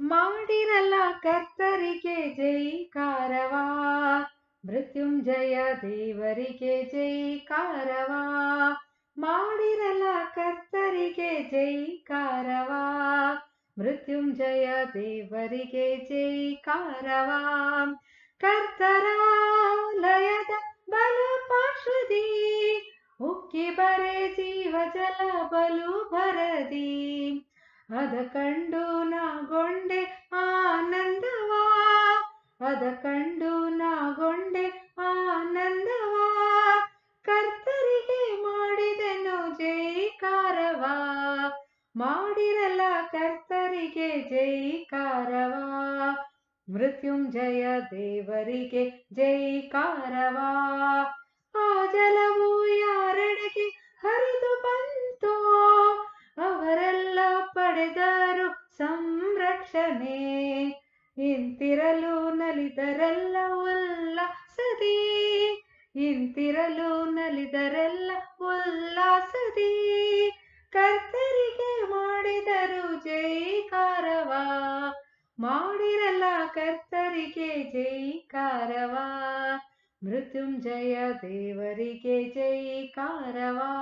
ಮಾಡಿರಲ್ಲ ಕರ್ತರಿಗೆ ಜೈಕಾರವಾ, ಮೃತ್ಯುಂಜಯ ದೇವರಿಗೆ ಜೈಕಾರವಾ. ಮಾಡಿರಲ್ಲ ಕರ್ತರಿಗೆ ಜೈಕಾರವಾ, ಮೃತ್ಯುಂಜಯ ದೇವರಿಗೆ ಜೈಕಾರವಾ. ಕರ್ತರಾಲಯದ ಬಲಪಾರ್ಶ್ವದಿ ಉಕ್ಕಿ ಬರೆ ಜೀವ ಜಲ ಬಲು ಭರದಿ, ಅದ ಕಂಡು ನಾಗೊಂಡೆ ಆನಂದವಾ, ಅದ ಕಂಡು ನಾಗೊಂಡೆ ಆನಂದವಾ. ಕರ್ತರಿಗೆ ಮಾಡಿದೆನು ಜೈಕಾರವಾ, ಮಾಡಿರಲ್ಲ ಕರ್ತರಿಗೆ ಜೈಕಾರವಾ, ಮೃತ್ಯುಂಜಯ ದೇವರಿಗೆ ಜೈಕಾರವಾ. ಆ ಜಲವು ಯಾರೆಡೆಗೆ ಹರಿದು ಬಂತೋ, ಅವರೆಲ್ಲ ಪಡೆದರು ಸಂರಕ್ಷಣೆ. ಇಂತಿರಲು ನಲಿದರೆಲ್ಲ ಉಲ್ಲಾಸದಿ, ಇಂತಿರಲು ನಲಿದರೆಲ್ಲ ಉಲ್ಲಾಸದಿ. ಕರ್ತರಿಗೆ ಮಾಡಿದರು ಜೈಕಾರವಾ, ಮಾಡಿರಲ್ಲ ಕರ್ತರಿಗೆ ಜೈಕಾರವಾ, ಮೃತ್ಯುಂಜಯ ದೇವರಿಗೆ ಜೈಕಾರವಾ.